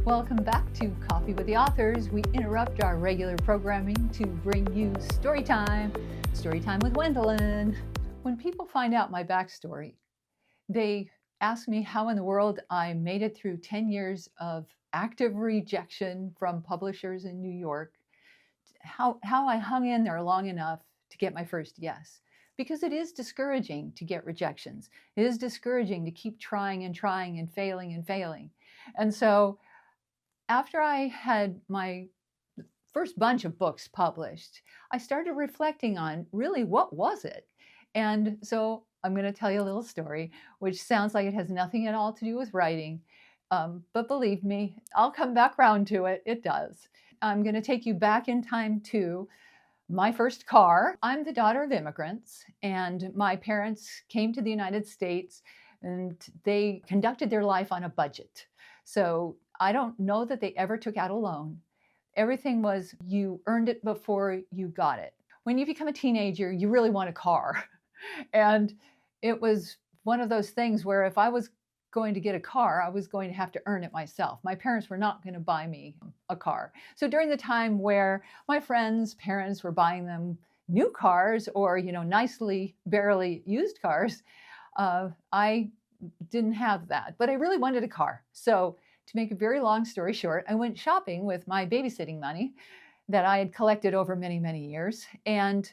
Welcome back to Coffee with the Authors. We interrupt our regular programming to bring you Storytime, Storytime with Wendelin. When people find out my backstory, they ask me how in the world I made it through 10 years of active rejection from publishers in New York, how I hung in there long enough to get my first yes. Because it is discouraging to get rejections. It is discouraging to keep trying and trying and failing and failing. And so after I had my first bunch of books published, I started reflecting on really what was it? And so I'm going to tell you a little story, which sounds like it has nothing at all to do with writing. But believe me, I'll come back around to it. It does. I'm going to take you back in time to my first car. I'm the daughter of immigrants, and my parents came to the United States and they conducted their life on a budget. So I don't know that they ever took out a loan. Everything was you earned it before you got it. When you become a teenager, you really want a car. And it was one of those things where if I was going to get a car, I was going to have to earn it myself. My parents were not going to buy me a car. So during the time where my friends' parents were buying them new cars or, nicely, barely used cars, I didn't have that. But I really wanted a car. So to make a very long story short, I went shopping with my babysitting money that I had collected over many, many years. And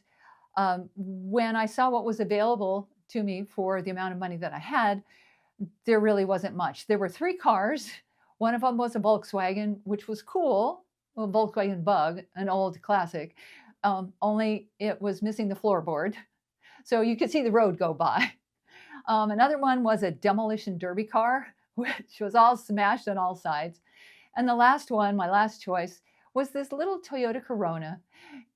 when I saw what was available to me for the amount of money that I had, there really wasn't much. There were 3 cars. One of them was a Volkswagen, which was cool, a Volkswagen Bug, an old classic, only it was missing the floorboard. So you could see the road go by. Another one was a demolition derby car, which was all smashed on all sides. And the last one, my last choice, was this little Toyota Corona.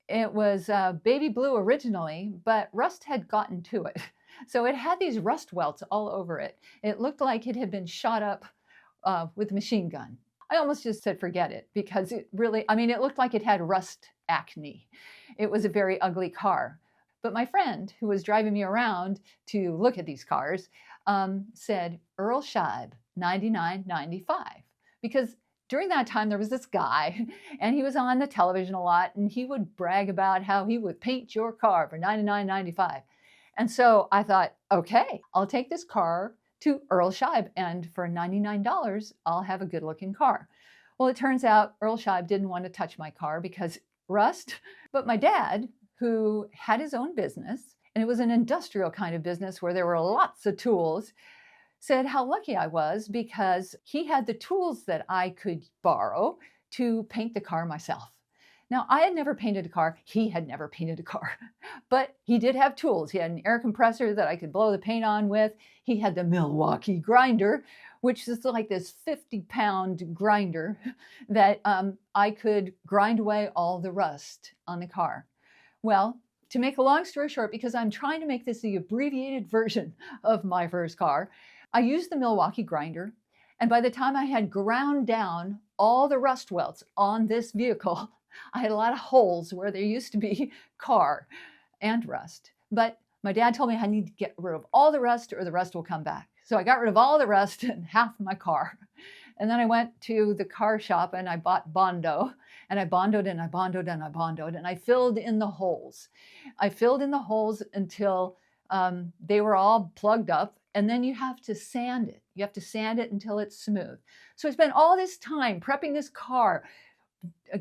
It was baby blue originally, but rust had gotten to it. So it had these rust welts all over it. It looked like it had been shot up with a machine gun. I almost just said forget it because it really, it looked like it had rust acne. It was a very ugly car. But my friend who was driving me around to look at these cars said, Earl Scheib, 99.95. Because during that time, there was this guy, and he was on the television a lot, and he would brag about how he would paint your car for $99.95. And so I thought, okay, I'll take this car to Earl Scheib, and for $99, I'll have a good-looking car. Well, it turns out Earl Scheib didn't want to touch my car because rust, but my dad, who had his own business, and it was an industrial kind of business where there were lots of tools, said how lucky I was because he had the tools that I could borrow to paint the car myself. Now, I had never painted a car. He had never painted a car, but he did have tools. He had an air compressor that I could blow the paint on with. He had the Milwaukee grinder, which is like this 50-pound grinder that I could grind away all the rust on the car. Well, to make a long story short, because I'm trying to make this the abbreviated version of my first car, I used the Milwaukee grinder, and by the time I had ground down all the rust welts on this vehicle, I had a lot of holes where there used to be car and rust. But my dad told me I need to get rid of all the rust or the rust will come back. So I got rid of all the rust in half my car. And then I went to the car shop and I bought Bondo, and I bondoed and I bondoed and I bondoed, and I filled in the holes. I filled in the holes until they were all plugged up, and then you have to sand it. You have to sand it until it's smooth. So I spent all this time prepping this car,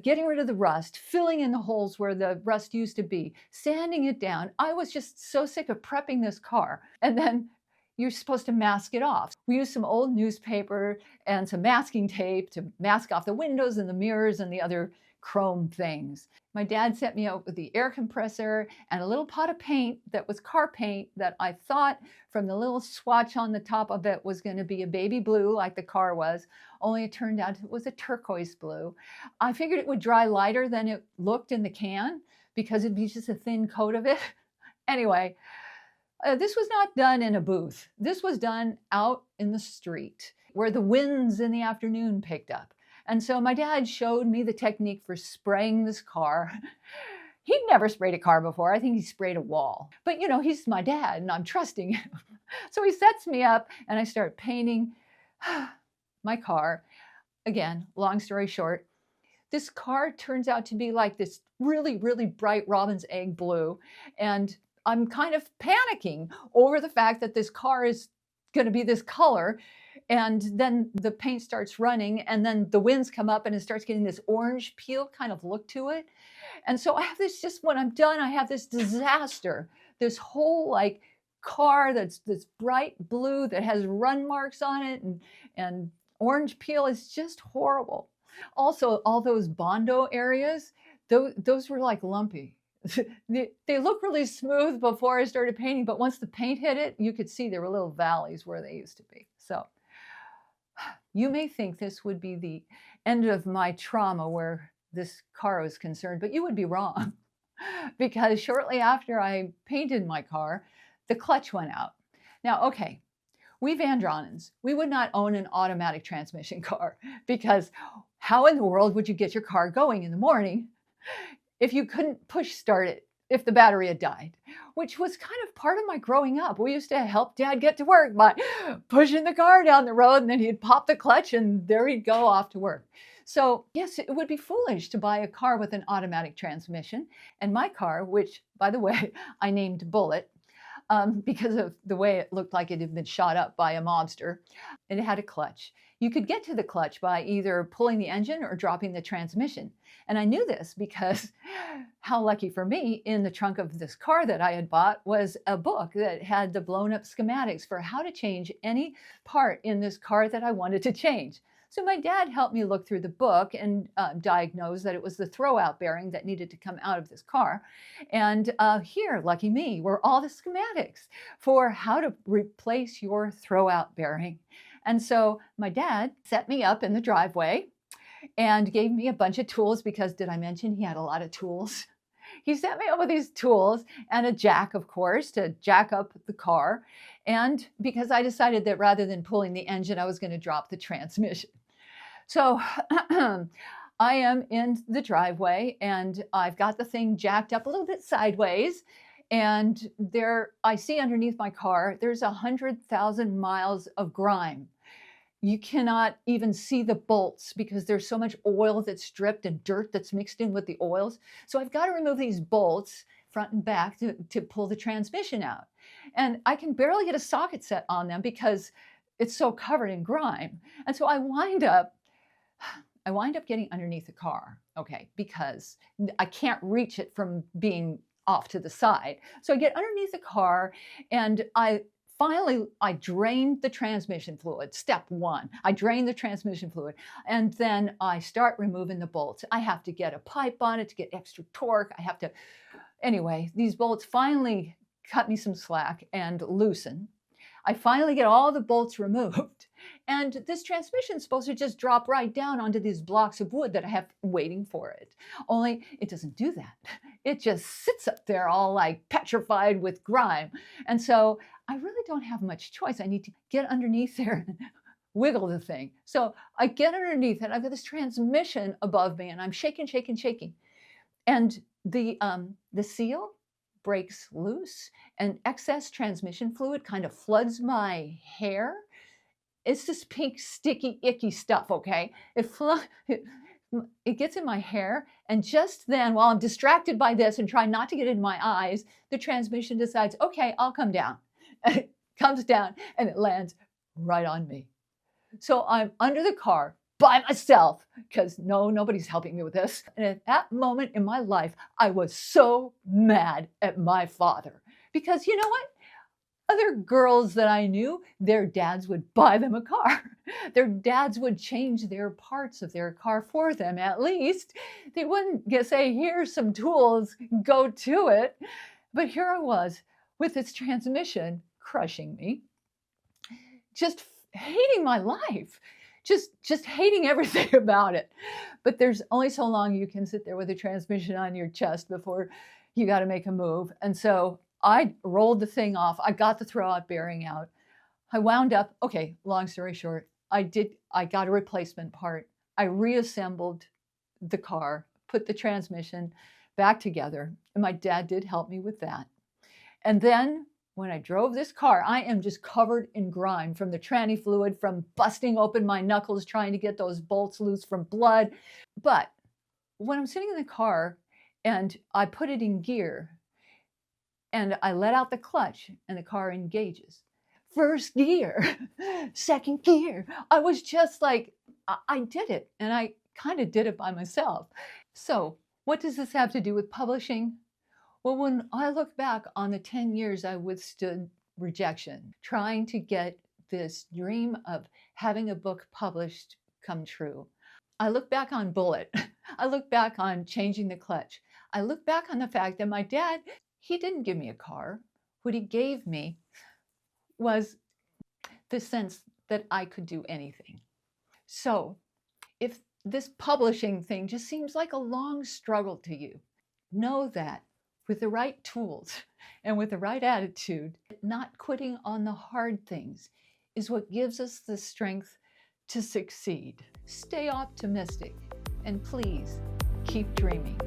getting rid of the rust, filling in the holes where the rust used to be, sanding it down. I was just so sick of prepping this car. And then you're supposed to mask it off. We used some old newspaper and some masking tape to mask off the windows and the mirrors and the other chrome things. My dad set me out with the air compressor and a little pot of paint that was car paint that I thought from the little swatch on the top of it was going to be a baby blue like the car was, only it turned out it was a turquoise blue. I figured it would dry lighter than it looked in the can because it'd be just a thin coat of it. Anyway, this was not done in a booth. This was done out in the street where the winds in the afternoon picked up. And so my dad showed me the technique for spraying this car. He'd never sprayed a car before. I think he sprayed a wall. But he's my dad and I'm trusting him. So he sets me up and I start painting my car. again, long story short, this car turns out to be like this really, really bright robin's egg blue. And I'm kind of panicking over the fact that this car is going to be this color. And then the paint starts running, and then the winds come up and it starts getting this orange peel kind of look to it. And so I have this, just when I'm done, I have this disaster, this whole like car that's this bright blue that has run marks on it, and orange peel is just horrible. Also, all those Bondo areas, those were like lumpy. They look really smooth before I started painting, but once the paint hit it, you could see there were little valleys where they used to be. So you may think this would be the end of my trauma where this car was concerned, but you would be wrong. Because shortly after I painted my car, the clutch went out. Now, okay, we Van Draanens, we would not own an automatic transmission car, because how in the world would you get your car going in the morning if you couldn't push start it if the battery had died? Which was kind of part of my growing up. We used to help Dad get to work by pushing the car down the road, and then he'd pop the clutch and there he'd go off to work. So yes, it would be foolish to buy a car with an automatic transmission. And my car, which by the way, I named Bullet, because of the way it looked like it had been shot up by a mobster. It had a clutch. You could get to the clutch by either pulling the engine or dropping the transmission. And I knew this because, how lucky for me, in the trunk of this car that I had bought was a book that had the blown up schematics for how to change any part in this car that I wanted to change. So my dad helped me look through the book and diagnose that it was the throwout bearing that needed to come out of this car. And here, lucky me, were all the schematics for how to replace your throwout bearing. And so my dad set me up in the driveway and gave me a bunch of tools, because did I mention he had a lot of tools? He set me up with these tools and a jack, of course, to jack up the car. And because I decided that rather than pulling the engine, I was going to drop the transmission. So I am in the driveway and I've got the thing jacked up a little bit sideways. And there, I see underneath my car, there's 100,000 miles of grime. You cannot even see the bolts because there's so much oil that's dripped and dirt that's mixed in with the oils. So I've got to remove these bolts front and back to pull the transmission out. And I can barely get a socket set on them because it's so covered in grime. And so I wind up getting underneath the car, okay, because I can't reach it from being off to the side. So I get underneath the car and I drained the transmission fluid. Step one, I drained the transmission fluid, and then I start removing the bolts. I have to get a pipe on it to get extra torque. Anyway, these bolts finally cut me some slack and loosen. I finally get all the bolts removed. And this transmission is supposed to just drop right down onto these blocks of wood that I have waiting for it. Only it doesn't do that. It just sits up there all like petrified with grime. And so I really don't have much choice. I need to get underneath there and wiggle the thing. So I get underneath it. I've got this transmission above me and I'm shaking. And the seal breaks loose and excess transmission fluid kind of floods my hair. It's this pink, sticky, icky stuff, okay? It gets in my hair, and just then, while I'm distracted by this and trying not to get in my eyes, the transmission decides, okay, I'll come down. And it comes down and it lands right on me. So I'm under the car by myself because nobody's helping me with this. And at that moment in my life, I was so mad at my father because you know what? Other girls that I knew, their dads would buy them a car. Their dads would change their parts of their car for them, at least. They wouldn't say, here's some tools, go to it. But here I was with this transmission crushing me, just hating my life, just hating everything about it. But there's only so long you can sit there with a transmission on your chest before you got to make a move. And so I rolled the thing off. I got the throwout bearing out. I wound up, okay, long story short, I got a replacement part. I reassembled the car, put the transmission back together, and my dad did help me with that. And then when I drove this car, I am just covered in grime from the tranny fluid, from busting open my knuckles trying to get those bolts loose, from blood. But when I'm sitting in the car and I put it in gear and I let out the clutch and the car engages, first gear, second gear, I was just like, I did it. And I kind of did it by myself. So what does this have to do with publishing? Well, when I look back on the 10 years I withstood rejection, trying to get this dream of having a book published come true, I look back on Bullet. I look back on changing the clutch. I look back on the fact that my dad, he didn't give me a car. What he gave me was the sense that I could do anything. So if this publishing thing just seems like a long struggle to you, know that with the right tools and with the right attitude, not quitting on the hard things is what gives us the strength to succeed. Stay optimistic and please keep dreaming.